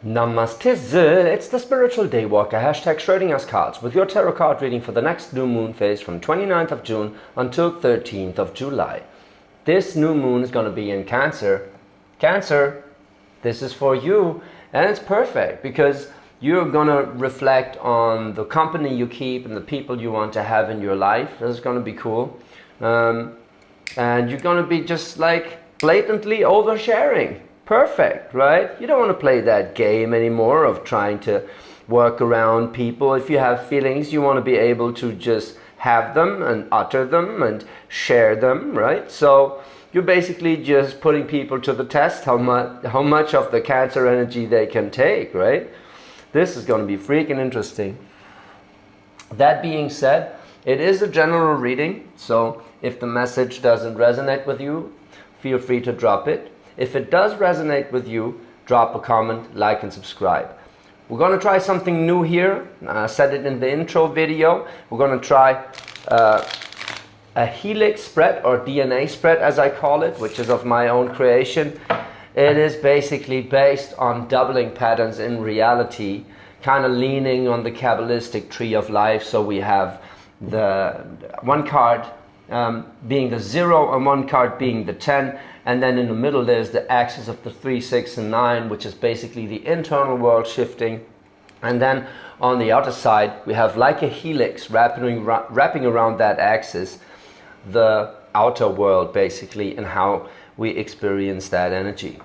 Namaste, it's the Spiritual Daywalker, hashtag Schrodinger's cards, with your tarot card reading for the next new moon phase from 29th of June until 13th of July. This new moon is going to be in Cancer. Cancer, this is for you, and it's perfect because you're going to reflect on the company you keep and the people you want to have in your life. This is going to be cool. And you're going to be just like blatantly oversharing. Perfect, right? You don't want to play that game anymore of trying to work around people. If you have feelings, you want to be able to just have them and utter them and share them, right? So you're basically just putting people to the test, how much of the Cancer energy they can take, right? This is going to be freaking interesting. That being said, it is a general reading, so if the message doesn't resonate with you, feel free to drop it. If it does resonate with you, drop a comment, like and subscribe. We're going to try something new here. I said it in the intro video. We're going to try a helix spread, or DNA spread as I call it, which is of my own creation. It is basically based on doubling patterns in reality, kind of leaning on the Kabbalistic tree of life. So we have the one card being the 0 and one card being the 10, and then in the middle there's the axis of the 3, 6 and 9, which is basically the internal world shifting, and then on the outer side we have like a helix wrapping around that axis the outer world basically, and how we experience that energy.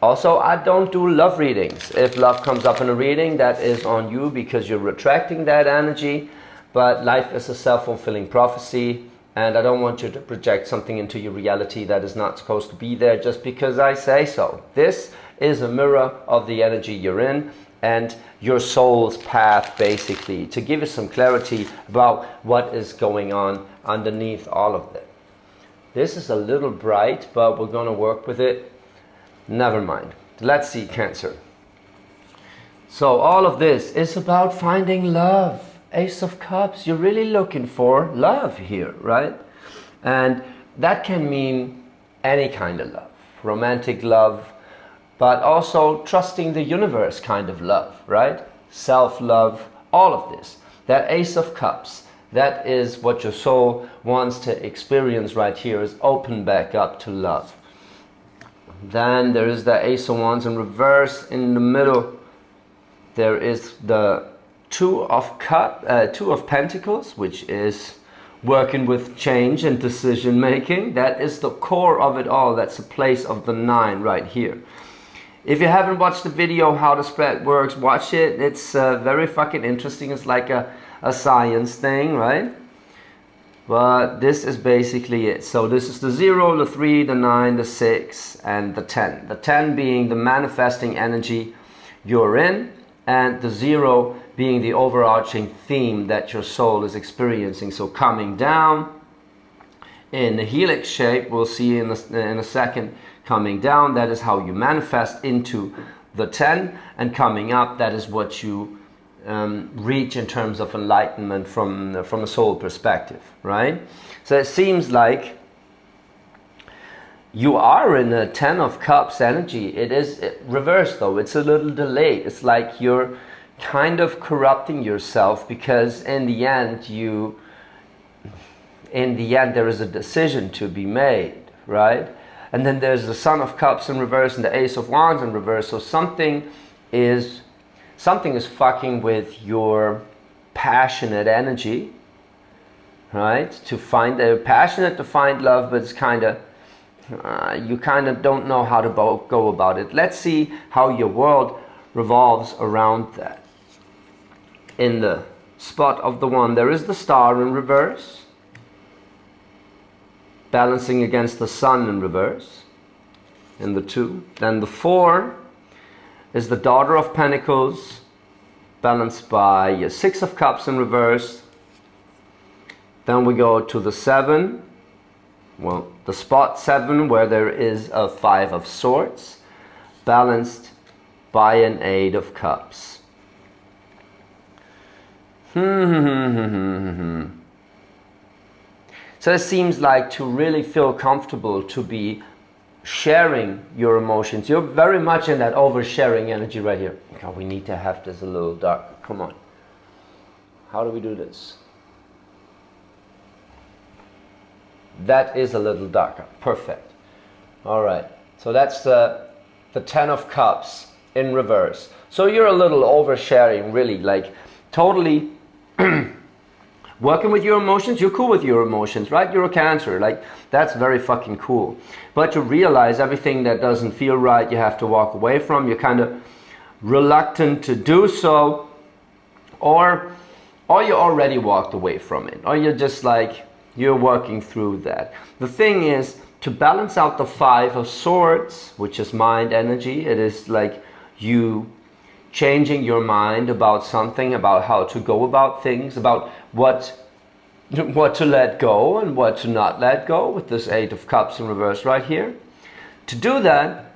Also, I don't do love readings. If love comes up in a reading, that is on you because you're retracting that energy, but life is a self-fulfilling prophecy. And I don't want you to project something into your reality that is not supposed to be there just because I say so. This is a mirror of the energy you're in and your soul's path, basically, to give you some clarity about what is going on underneath all of that. This is a little bright, but we're going to work with it. Never mind. Let's see, Cancer. So all of this is about finding love. Ace of Cups, you're really looking for love here, right? And that can mean any kind of love, romantic love, but also trusting the universe kind of love, right? Self-love, all of this. That Ace of Cups, that is what your soul wants to experience right here, is open back up to love. Then there is the Ace of Wands in reverse. In the middle, there is the Two of Pentacles, which is working with change and decision making. That is the core of it all. That's the place of the 9 right here. If you haven't watched the video how the spread works, watch it. It's very fucking interesting. It's like a science thing, right? But this is basically it. So this is the 0, the 3, the 9, the 6 and the 10. The 10 being the manifesting energy you're in, and the 0 being the overarching theme that your soul is experiencing. So coming down in the helix shape, we'll see in a second, coming down, that is how you manifest into the 10, and coming up, that is what you reach in terms of enlightenment from a soul perspective, right? So it seems like you are in a 10 of Cups energy. It is reversed though, it's a little delayed. It's like you're kind of corrupting yourself because in the end there is a decision to be made, right? And then there's the Son of Cups in reverse and the Ace of Wands in reverse. So something is fucking with your passionate energy, right? They're passionate to find love, but it's kind of you kind of don't know how to go about it. Let's see how your world revolves around that. In the spot of the 1, there is the Star in reverse, balancing against the Sun in reverse, in the 2. Then the 4 is the Daughter of Pentacles, balanced by a 6 of Cups in reverse. Then we go to the 7, well, the spot 7, where there is a 5 of Swords, balanced by an 8 of Cups. So it seems like to really feel comfortable to be sharing your emotions. You're very much in that oversharing energy right here. God, we need to have this a little darker. Come on. How do we do this? That is a little darker. Perfect. All right. So that's the Ten of Cups in reverse. So you're a little oversharing, really, like totally working with your emotions. You're cool with your emotions, right? You're a Cancer, like that's very fucking cool. But you realize everything that doesn't feel right, you have to walk away from. You're kind of reluctant to do so, or you already walked away from it, or you're just like, you're working through that. The thing is, to balance out the Five of Swords, which is mind energy, it is like you changing your mind about something, about how to go about things, about what to let go and what to not let go, with this Eight of Cups in reverse right here. To do that,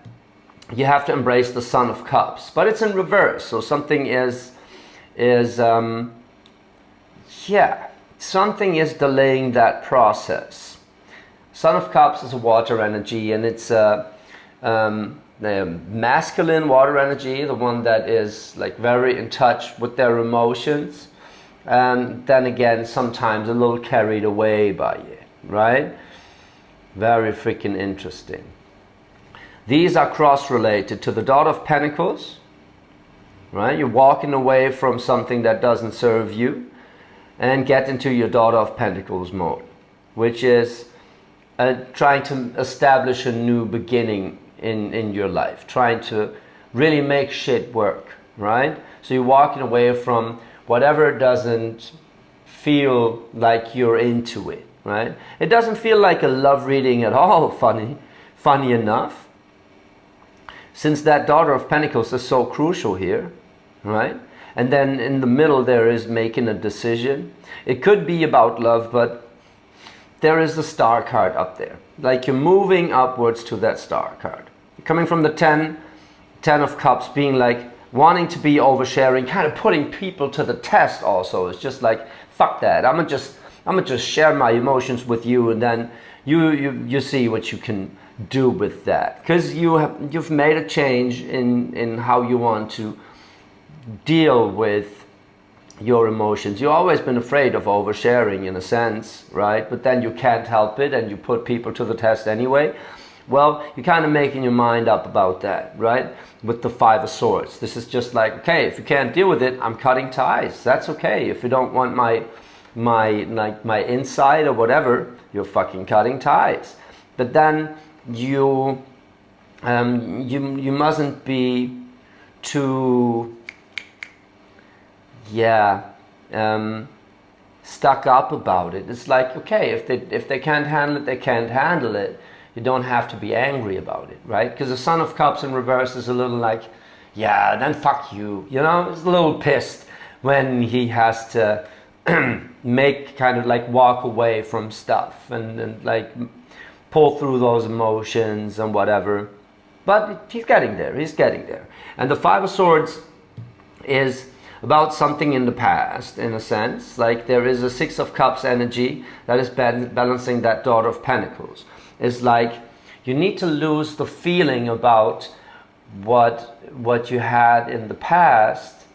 you have to embrace the Son of Cups, but it's in reverse, so something something is delaying that process. Son of Cups is a water energy, and it's the masculine water energy, the one that is like very in touch with their emotions, and then again sometimes a little carried away by it, right? Very freaking interesting. These are cross-related to the Daughter of Pentacles, right? You're walking away from something that doesn't serve you and get into your Daughter of Pentacles mode, which is trying to establish a new beginning in your life, trying to really make shit work, right? So you're walking away from whatever doesn't feel like you're into it, right? It doesn't feel like a love reading at all, funny enough, since that Daughter of Pentacles is so crucial here, right? And then in the middle there is making a decision. It could be about love, but there is the Star card up there. Like you're moving upwards to that Star card. Coming from the Ten of Cups, being like wanting to be oversharing, kind of putting people to the test also. It's just like, fuck that. I'm gonna just share my emotions with you, and then you see what you can do with that. Because you've made a change in how you want to deal with your emotions. You've always been afraid of oversharing in a sense, right? But then you can't help it and you put people to the test anyway. Well, you're kind of making your mind up about that, right? With the Five of Swords. This is just like, okay, if you can't deal with it, I'm cutting ties. That's okay. If you don't want my insight or whatever, you're fucking cutting ties. But then you mustn't be too stuck up about it. It's like, okay, if they can't handle it, they can't handle it. You don't have to be angry about it, right? Because the Son of Cups in reverse is a little like, yeah, then fuck you. You know, it's a little pissed when he has to make kind of like walk away from stuff and like pull through those emotions and whatever. But he's getting there. He's getting there. And the Five of Swords is about something in the past, in a sense. Like there is a Six of Cups energy that is balancing that Daughter of Pentacles. It's like you need to lose the feeling about what you had in the past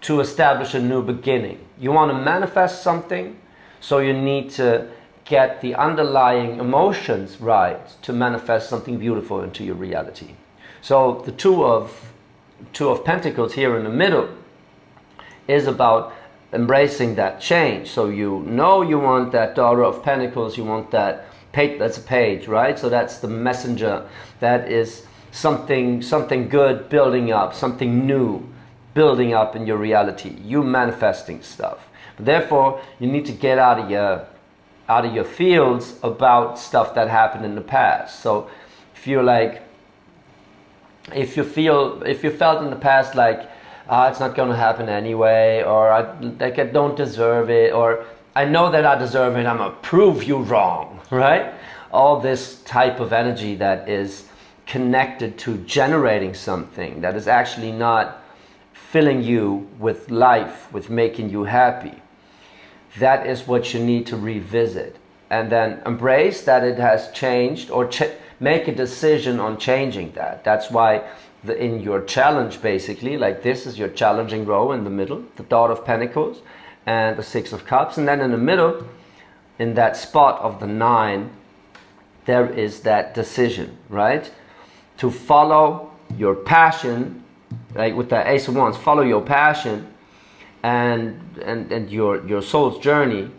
to establish a new beginning. You want to manifest something, so you need to get the underlying emotions right to manifest something beautiful into your reality. So the Two of Pentacles here in the middle is about embracing that change. So you know you want that Daughter of Pentacles, you want that page, that's a page, right? So that's the messenger. That is something good building up, something new building up in your reality. You manifesting stuff. But therefore, you need to get out of your fields about stuff that happened in the past. So if you're like, if you felt in the past like, it's not going to happen anyway, or I don't deserve it, or I know that I deserve it, I'm going to prove you wrong, right? All this type of energy that is connected to generating something that is actually not filling you with life, with making you happy. That is what you need to revisit. And then embrace that it has changed, or make a decision on changing that. That's why in your challenge, basically, like this is your challenging row in the middle, the Daughter of Pentacles and the Six of Cups. And then in the middle, in that spot of the 9, there is that decision, right? To follow your passion, like with the Ace of Wands, follow your passion and your soul's journey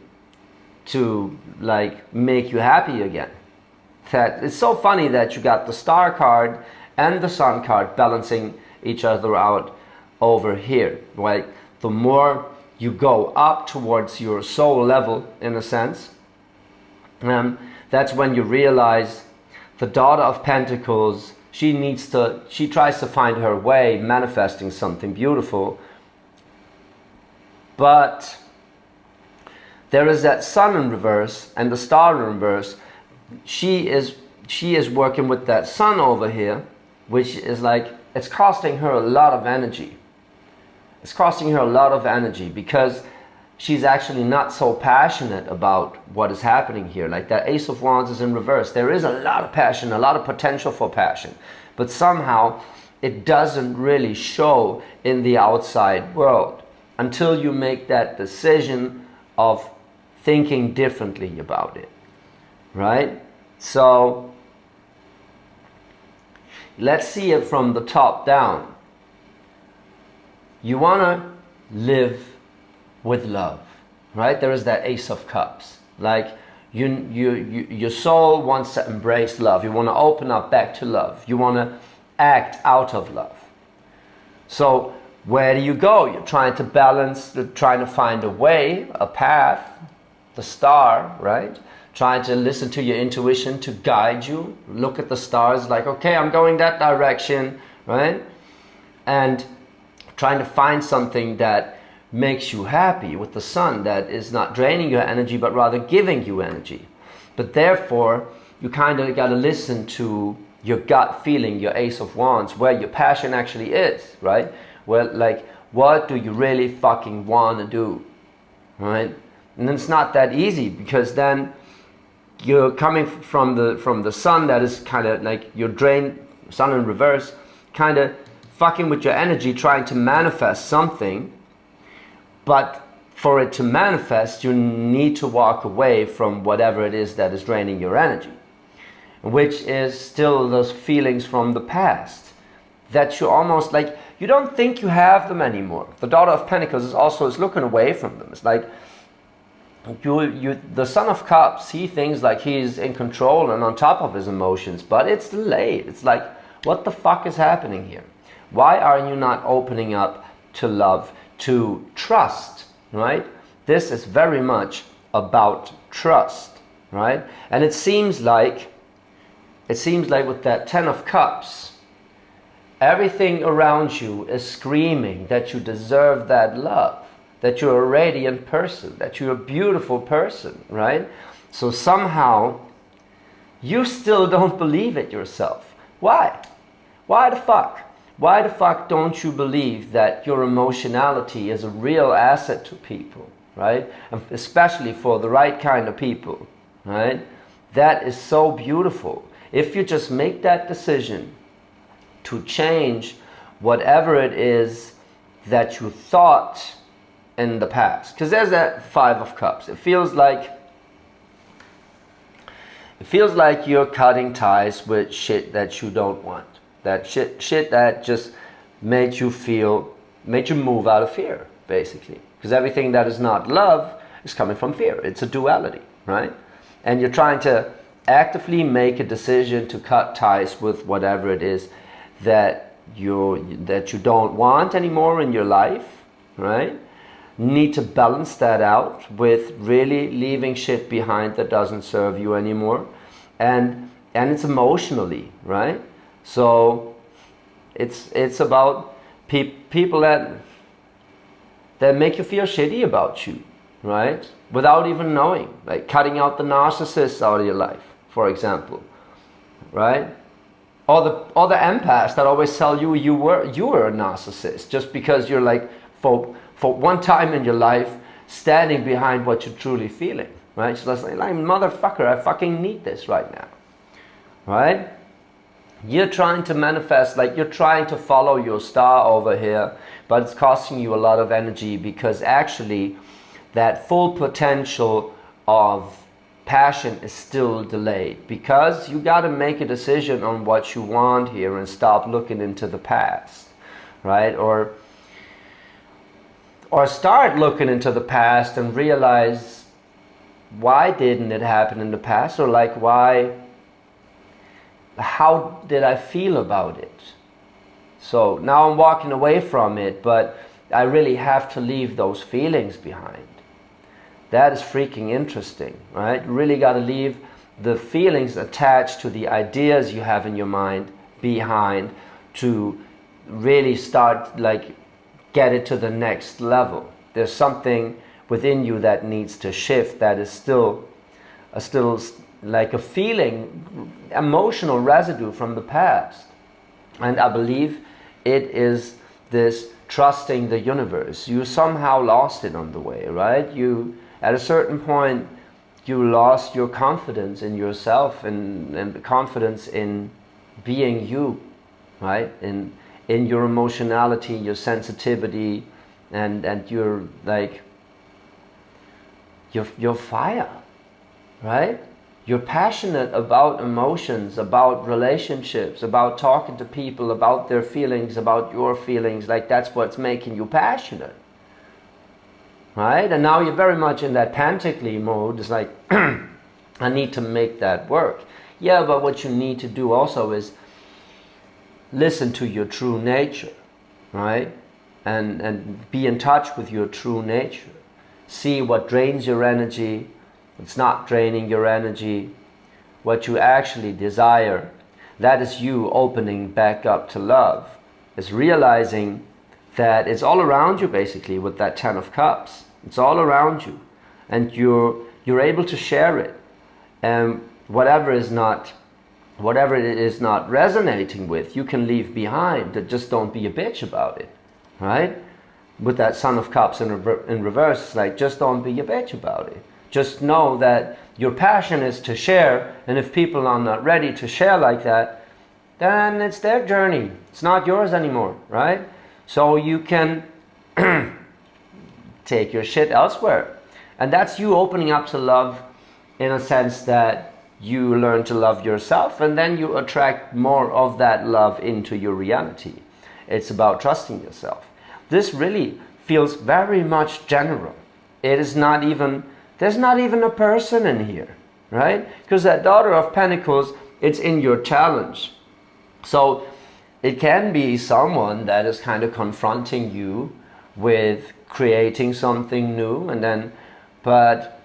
to like make you happy again. That it's so funny that you got the Star card and the Sun card balancing each other out over here, right? The more you go up towards your soul level, in a sense, that's when you realize the Daughter of Pentacles, she tries to find her way, manifesting something beautiful, but there is that Sun in reverse and the Star in reverse. She is working with that Sun over here, which is like, it's costing her a lot of energy. It's costing her a lot of energy because she's actually not so passionate about what is happening here. Like that Ace of Wands is in reverse. There is a lot of passion, a lot of potential for passion, but somehow it doesn't really show in the outside world until you make that decision of thinking differently about it, right? So let's see it from the top down. You want to live with love, right? There is that Ace of Cups. Like your soul wants to embrace love. You want to open up back to love. You want to act out of love. So where do you go? You're trying to balance, trying to find a way, a path, the Star, right? Trying to listen to your intuition to guide you. Look at the stars like, okay, I'm going that direction, right? And trying to find something that makes you happy with the Sun, that is not draining your energy, but rather giving you energy. But therefore, you kind of got to listen to your gut feeling, your Ace of Wands, where your passion actually is, right? Well, like, what do you really fucking want to do, right? And it's not that easy because then you're coming from the Sun that is kind of like your drained Sun in reverse, kind of fucking with your energy, trying to manifest something. But for it to manifest, you need to walk away from whatever it is that is draining your energy, which is still those feelings from the past that you almost like, you don't think you have them anymore. The Daughter of Pentacles is looking away from them. It's like the Son of Cups, he thinks like he's in control and on top of his emotions, but it's delayed. It's like, what the fuck is happening here? Why are you not opening up to love, to trust, right? This is very much about trust, right? And it seems like with that Ten of Cups, everything around you is screaming that you deserve that love, that you're a radiant person, that you're a beautiful person, right? So somehow you still don't believe it yourself. Why? Why the fuck? Why the fuck don't you believe that your emotionality is a real asset to people, right? And especially for the right kind of people, right? That is so beautiful. If you just make that decision to change whatever it is that you thought in the past. Because there's that Five of Cups. It feels like you're cutting ties with shit that you don't want. That shit that just made you move out of fear, basically. Because everything that is not love is coming from fear. It's a duality, right? And you're trying to actively make a decision to cut ties with whatever it is that you don't want anymore in your life, right? Need to balance that out with really leaving shit behind that doesn't serve you anymore, and it's emotionally, right? So it's about people that make you feel shitty about you, right? Without even knowing, like cutting out the narcissists out of your life, for example, right? Or the empaths that always tell you were a narcissist just because you're like for one time in your life standing behind what you're truly feeling, right? So that's like motherfucker, I fucking need this right now, right? You're trying to manifest, like you're trying to follow your star over here, but it's costing you a lot of energy, because actually that full potential of passion is still delayed, because you got to make a decision on what you want here and stop looking into the past, right? Or start looking into the past and realize, why didn't it happen in the past? Or like, how did I feel about it? So now I'm walking away from it, but I really have to leave those feelings behind. That is freaking interesting, right? You really got to leave the feelings attached to the ideas you have in your mind behind, to really start, like, get it to the next level. There's something within you that needs to shift, that is still like a feeling, emotional residue from the past. And I believe it is this trusting the universe. You somehow lost it on the way, right? At a certain point, you lost your confidence in yourself, and confidence in being you, right? In your emotionality, your sensitivity, and your, like, your fire, right? You're passionate about emotions, about relationships, about talking to people, about their feelings, about your feelings. Like, that's what's making you passionate, right? And now you're very much in that pantically mode. It's like, I need to make that work. Yeah, but what you need to do also is listen to your true nature, right? And be in touch with your true nature. See what drains your energy, what's not draining your energy, what you actually desire. That is you opening back up to love. It's realizing that it's all around you, basically, with that 10 of Cups. It's all around you, and you're able to share it. And whatever it is not resonating with, you can leave behind. Just don't be a bitch about it, right? With that Son of Cups in reverse, it's like, just don't be a bitch about it. Just know that your passion is to share, and if people are not ready to share like that, then it's their journey. It's not yours anymore, right? So you can take your shit elsewhere. And that's you opening up to love, in a sense that you learn to love yourself, and then you attract more of that love into your reality. It's about trusting yourself. This really feels very much general. It is not even, there's not even a person in here, right? Because that Daughter of Pentacles, it's in your challenge. So it can be someone that is kind of confronting you with creating something new, and then, but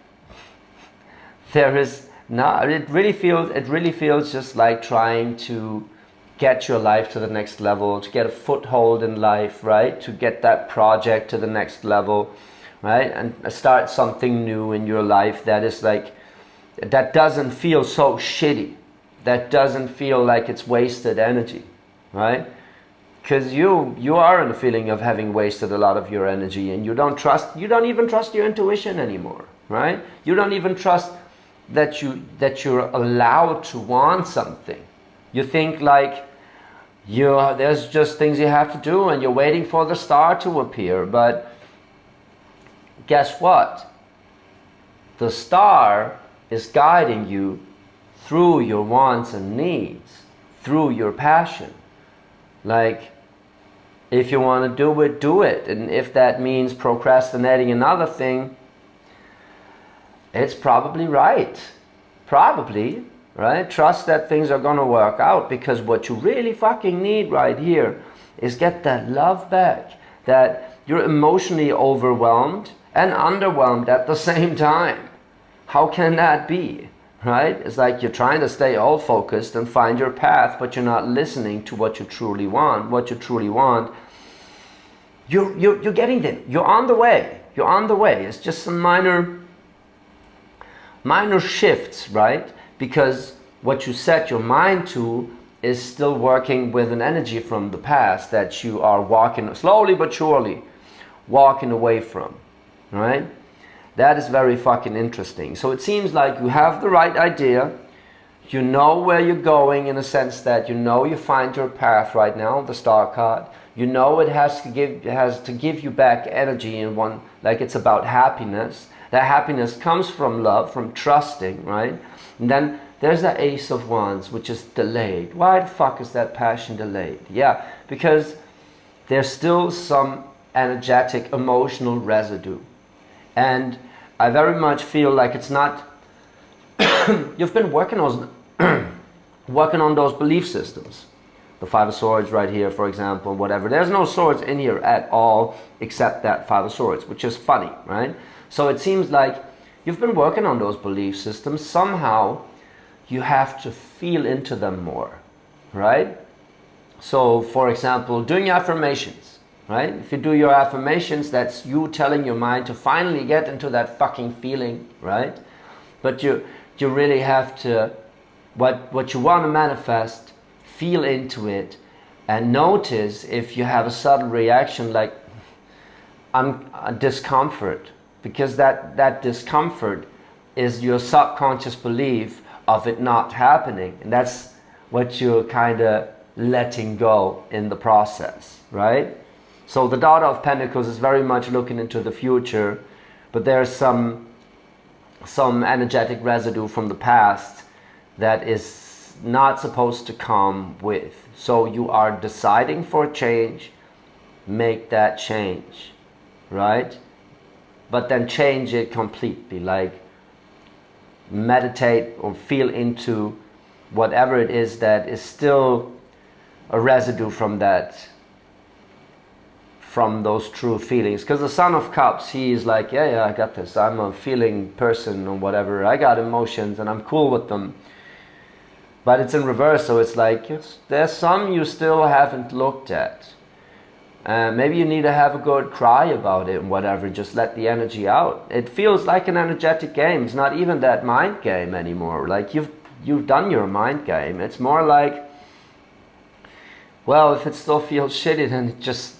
there is not, it really feels just like trying to get your life to the next level, to get a foothold in life, right? To get that project to the next level, right? And start something new in your life that is like, that doesn't feel so shitty, that doesn't feel like it's wasted energy, right? Because you are in the feeling of having wasted a lot of your energy, and you don't even trust your intuition anymore, right? You don't even trust that you're allowed to want something. You think like there's just things you have to do, and you're waiting for the star to appear. But guess what? The star is guiding you through your wants and needs, through your passion. Like, if you want to do it, do it. And if that means procrastinating another thing, it's probably right. Probably, right? Trust that things are going to work out, because what you really fucking need right here is get that love back. That you're emotionally overwhelmed and underwhelmed at the same time. How can that be? Right? It's like you're trying to stay all focused and find your path, but you're not listening to what you truly want. What you truly want, you're getting there. You're on the way. You're on the way. It's just some minor shifts, right? Because what you set your mind to is still working with an energy from the past that you are walking slowly but surely walking away from, right? That is very fucking interesting. So it seems like you have the right idea, You know where you're going, in a sense that you know you find your path right now, the star card. You know it has to give you back energy in one, like it's about happiness. That happiness comes from love, from trusting, right? And then there's the Ace of Wands, which is delayed. Why the fuck is that passion delayed? Yeah, because there's still some energetic, emotional residue. And I very much feel like it's not, you've been working on those belief systems. The Five of Swords right here, for example, whatever. There's no swords in here at all except that Five of Swords, which is funny, right? So it seems like you've been working on those belief systems. Somehow you have to feel into them more, right? So, for example, doing affirmations, right? If you do your affirmations, that's you telling your mind to finally get into that fucking feeling, right? But you really have to, what you want to manifest, feel into it, and notice if you have a subtle reaction like discomfort, because that discomfort is your subconscious belief of it not happening, and that's what you're kind of letting go in the process, right? So the Daughter of Pentacles is very much looking into the future, but there's some energetic residue from the past that is not supposed to come with. So you are deciding for a change, make that change, right? But then change it completely, like meditate or feel into whatever it is that is still a residue from that, from those true feelings. Because the Son of Cups, he's like, yeah, I got this. I'm a feeling person or whatever. I got emotions and I'm cool with them. But it's in reverse, so it's like, there's some you still haven't looked at. Maybe you need to have a good cry about it and whatever, just let the energy out. It feels like an energetic game. It's not even that mind game anymore. Like you've done your mind game. It's more like, well, if it still feels shitty, then it just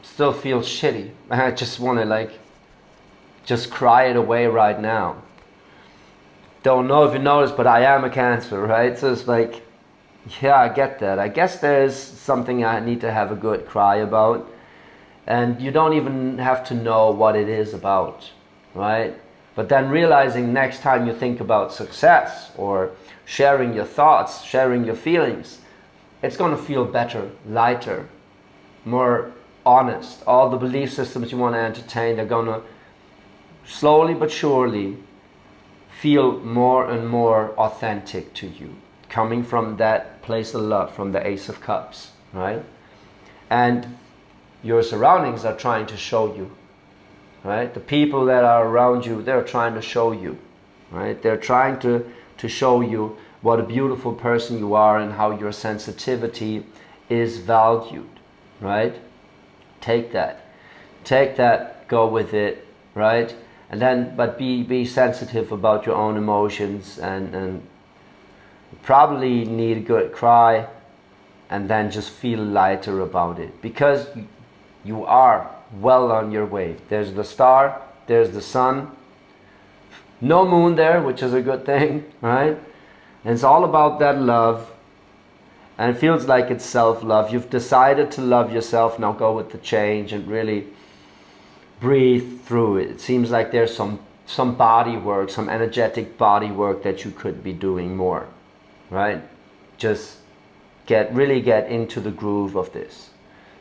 still feels shitty. I just want to like, just cry it away right now. Don't know if you noticed, but I am a Cancer, right? So it's like, yeah, I get that. I guess there's something I need to have a good cry about. And you don't even have to know what it is about, right? But then realizing next time you think about success or sharing your thoughts, sharing your feelings, it's going to feel better, lighter, more honest. All the belief systems you want to entertain, they're going to slowly but surely feel more and more authentic to you, coming from that place of love, from the Ace of Cups, right? And your surroundings are trying to show you, right? The people that are around you, they're trying to show you, right? They're trying to show you what a beautiful person you are and how your sensitivity is valued, right? Take that, go with it, right? And then, but be sensitive about your own emotions, and probably need a good cry, and then just feel lighter about it, because you are well on your way. There's the star, there's the sun, no moon there, which is a good thing, right? And it's all about that love, and it feels like it's self-love. You've decided to love yourself, now go with the change and really breathe through it. It seems like there's some body work, some energetic body work that you could be doing more, right? Just really get into the groove of this.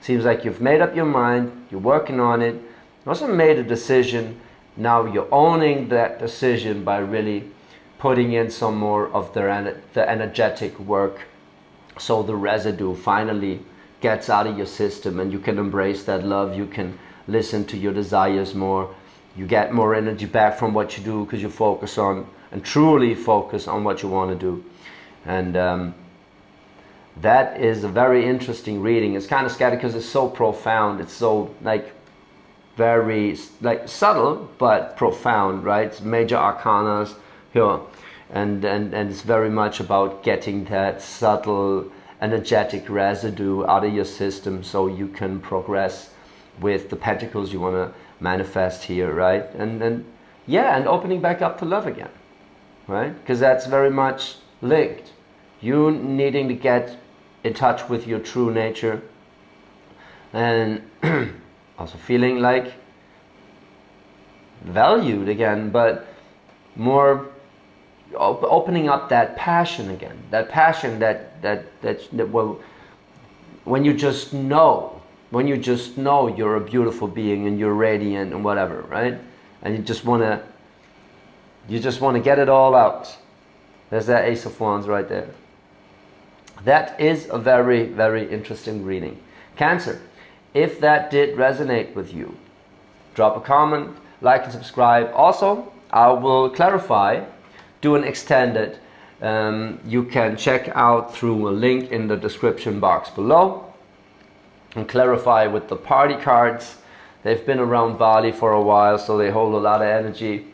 Seems like you've made up your mind, you're working on it. You also made a decision. Now you're owning that decision by really putting in some more of the energetic work, so the residue finally gets out of your system and you can embrace that love. You can listen to your desires more. You get more energy back from what you do because you focus on and truly focus on what you want to do. And that is a very interesting reading. It's kind of scary because it's so profound. It's so like very like subtle but profound, right? It's major arcanas here, and it's very much about getting that subtle energetic residue out of your system so you can progress with the pentacles you want to manifest here, right? And yeah, and opening back up to love again, right? Because that's very much linked. You needing to get in touch with your true nature, and also feeling like valued again, but more opening up that passion again. That passion that well, when you just know you're a beautiful being and you're radiant and whatever, right? And you just want to get it all out. There's that Ace of Wands right there. That is a very, very interesting reading. Cancer, if that did resonate with you, drop a comment, like and subscribe. Also, I will clarify, do an extended. You can check out through a link in the description box below and clarify with the party cards. They've been around Bali for a while, so they hold a lot of energy.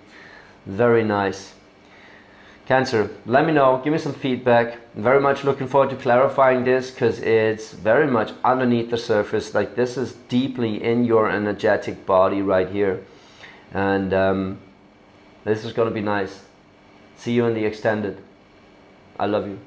Very nice. Cancer, let me know, give me some feedback. I'm very much looking forward to clarifying this, because it's very much underneath the surface. Like, this is deeply in your energetic body right here. And this is going to be nice. See you in the extended. I love you.